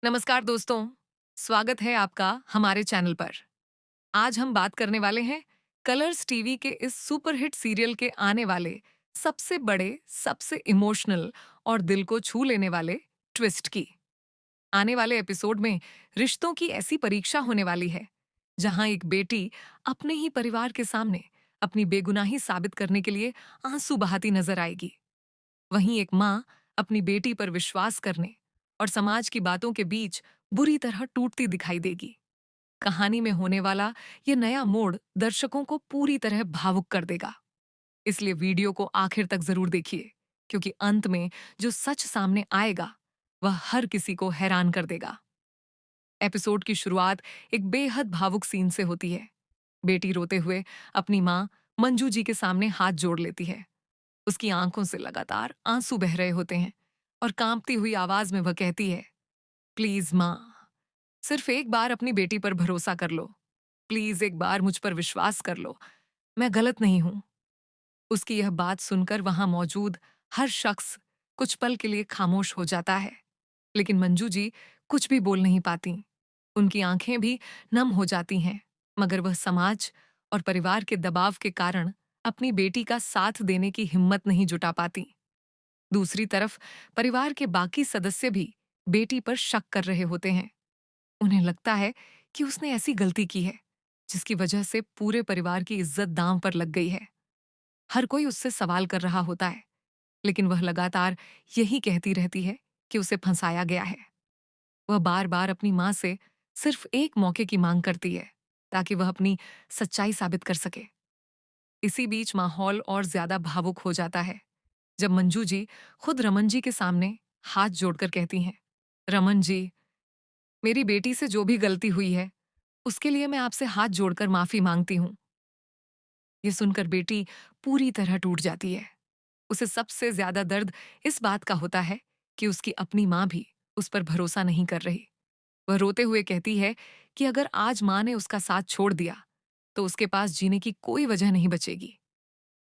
नमस्कार दोस्तों, स्वागत है आपका हमारे चैनल पर। आज हम बात करने वाले हैं कलर्स टीवी के इस सुपरहिट सीरियल के आने वाले सबसे बड़े, सबसे इमोशनल और दिल को छू लेने वाले ट्विस्ट की। आने वाले एपिसोड में रिश्तों की ऐसी परीक्षा होने वाली है, जहां एक बेटी अपने ही परिवार के सामने अपनी बेगुनाही साबित करने के लिए आंसू बहाती नजर आएगी। वहीं एक माँ अपनी बेटी पर विश्वास करने और समाज की बातों के बीच बुरी तरह टूटती दिखाई देगी। कहानी में होने वाला ये नया मोड़ दर्शकों को पूरी तरह भावुक कर देगा। इसलिए वीडियो को आखिर तक जरूर देखिए, क्योंकि अंत में जो सच सामने आएगा वह हर किसी को हैरान कर देगा। एपिसोड की शुरुआत एक बेहद भावुक सीन से होती है। बेटी रोते हुए अपनी माँ मंजू जी के सामने हाथ जोड़ लेती है। उसकी आंखों से लगातार आंसू बह रहे होते हैं और कांपती हुई आवाज में वह कहती है, प्लीज माँ, सिर्फ एक बार अपनी बेटी पर भरोसा कर लो। प्लीज एक बार मुझ पर विश्वास कर लो। मैं गलत नहीं हूं। उसकी यह बात सुनकर वहां मौजूद हर शख्स कुछ पल के लिए खामोश हो जाता है। लेकिन मंजू जी कुछ भी बोल नहीं पाती। उनकी आंखें भी नम हो जाती हैं, मगर वह समाज और परिवार के दबाव के कारण अपनी बेटी का साथ देने की हिम्मत नहीं जुटा पाती। दूसरी तरफ परिवार के बाकी सदस्य भी बेटी पर शक कर रहे होते हैं। उन्हें लगता है कि उसने ऐसी गलती की है जिसकी वजह से पूरे परिवार की इज्जत दांव पर लग गई है। हर कोई उससे सवाल कर रहा होता है, लेकिन वह लगातार यही कहती रहती है कि उसे फंसाया गया है। वह बार बार अपनी माँ से सिर्फ एक मौके की मांग करती है, ताकि वह अपनी सच्चाई साबित कर सके। इसी बीच माहौल और ज्यादा भावुक हो जाता है जब मंजू जी खुद रमन जी के सामने हाथ जोड़कर कहती हैं, रमन जी, मेरी बेटी से जो भी गलती हुई है उसके लिए मैं आपसे हाथ जोड़कर माफी मांगती हूँ। ये सुनकर बेटी पूरी तरह टूट जाती है। उसे सबसे ज्यादा दर्द इस बात का होता है कि उसकी अपनी माँ भी उस पर भरोसा नहीं कर रही। वह रोते हुए कहती है कि अगर आज माँ ने उसका साथ छोड़ दिया तो उसके पास जीने की कोई वजह नहीं बचेगी।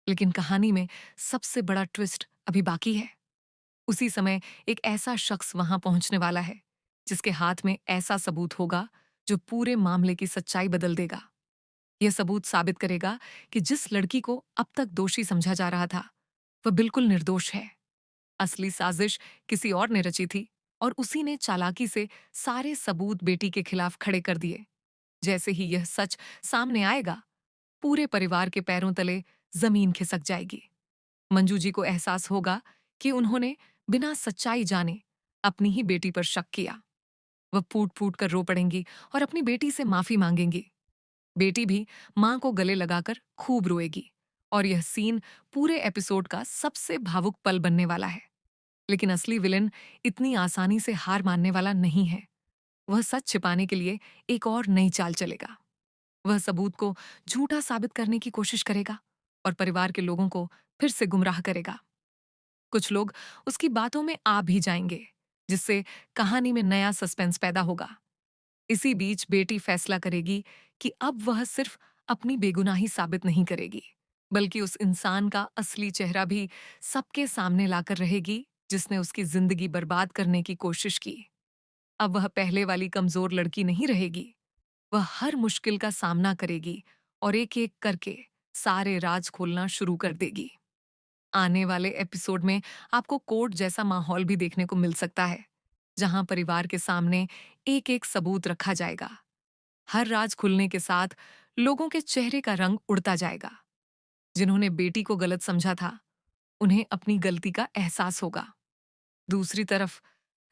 लेकिन कहानी में सबसे बड़ा ट्विस्ट अभी बाकी है। उसी समय एक ऐसा शख्स वहां पहुंचने वाला है जिसके हाथ में ऐसा सबूत होगा जो पूरे मामले की सच्चाई बदल देगा। यह सबूत साबित करेगा कि जिस लड़की को अब तक दोषी समझा जा रहा था वह बिल्कुल निर्दोष है। असली साजिश किसी और ने रची थी और उसी ने चालाकी से सारे सबूत बेटी के खिलाफ खड़े कर दिए। जैसे ही यह सच सामने आएगा, पूरे परिवार के पैरों तले जमीन खिसक जाएगी। मंजू जी को एहसास होगा कि उन्होंने बिना सच्चाई जाने अपनी ही बेटी पर शक किया। वह फूट फूट कर रो पड़ेंगी और अपनी बेटी से माफी मांगेंगी। बेटी भी मां को गले लगाकर खूब रोएगी और यह सीन पूरे एपिसोड का सबसे भावुक पल बनने वाला है। लेकिन असली विलेन इतनी आसानी से हार मानने वाला नहीं है। वह सच छिपाने के लिए एक और नई चाल चलेगा। वह सबूत को झूठा साबित करने की कोशिश करेगा और परिवार के लोगों को फिर से गुमराह करेगा। कुछ लोग उसकी बातों में आ भी जाएंगे, जिससे कहानी में नया सस्पेंस पैदा होगा। इसी बीच बेटी फैसला करेगी कि अब वह सिर्फ अपनी बेगुनाही साबित नहीं करेगी, बल्कि उस इंसान का असली चेहरा भी सबके सामने लाकर रहेगी जिसने उसकी जिंदगी बर्बाद करने की कोशिश की। अब वह पहले वाली कमजोर लड़की नहीं रहेगी। वह हर मुश्किल का सामना करेगी और एक एक करके सारे राज खोलना शुरू कर देगी। आने वाले एपिसोड में आपको कोर्ट जैसा माहौल भी देखने को मिल सकता है, जहां परिवार के सामने एक एक सबूत रखा जाएगा। हर राज खुलने के साथ लोगों के चेहरे का रंग उड़ता जाएगा। जिन्होंने बेटी को गलत समझा था उन्हें अपनी गलती का एहसास होगा। दूसरी तरफ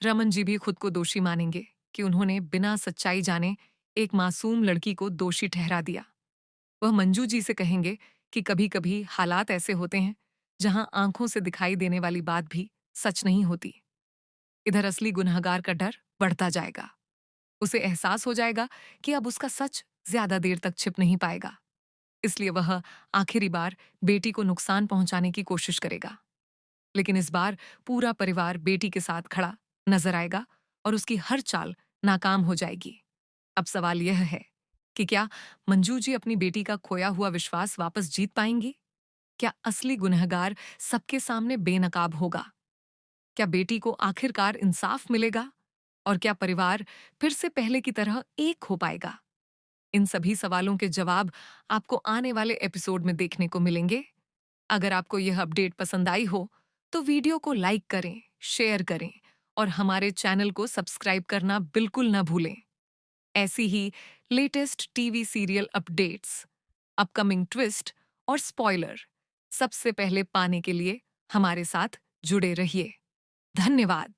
रमन जी भी खुद को दोषी मानेंगे कि उन्होंने बिना सच्चाई जाने एक मासूम लड़की को दोषी ठहरा दिया। वह मंजू जी से कहेंगे कि कभी कभी हालात ऐसे होते हैं जहां आंखों से दिखाई देने वाली बात भी सच नहीं होती। इधर असली गुनहगार का डर बढ़ता जाएगा। उसे एहसास हो जाएगा कि अब उसका सच ज्यादा देर तक छिप नहीं पाएगा। इसलिए वह आखिरी बार बेटी को नुकसान पहुंचाने की कोशिश करेगा। लेकिन इस बार पूरा परिवार बेटी के साथ खड़ा नजर आएगा और उसकी हर चाल नाकाम हो जाएगी। अब सवाल यह है कि क्या मंजू जी अपनी बेटी का खोया हुआ विश्वास वापस जीत पाएंगी? क्या असली गुनहगार सबके सामने बेनकाब होगा? क्या बेटी को आखिरकार इंसाफ मिलेगा? और क्या परिवार फिर से पहले की तरह एक हो पाएगा? इन सभी सवालों के जवाब आपको आने वाले एपिसोड में देखने को मिलेंगे। अगर आपको यह अपडेट पसंद आई हो, तो वीडियो को लाइक करें, शेयर करें और हमारे चैनल को सब्सक्राइब करना बिल्कुल ना भूलें। ऐसी ही latest TV serial updates, upcoming twist और स्पॉइलर सबसे पहले पाने के लिए हमारे साथ जुड़े रहिए। धन्यवाद।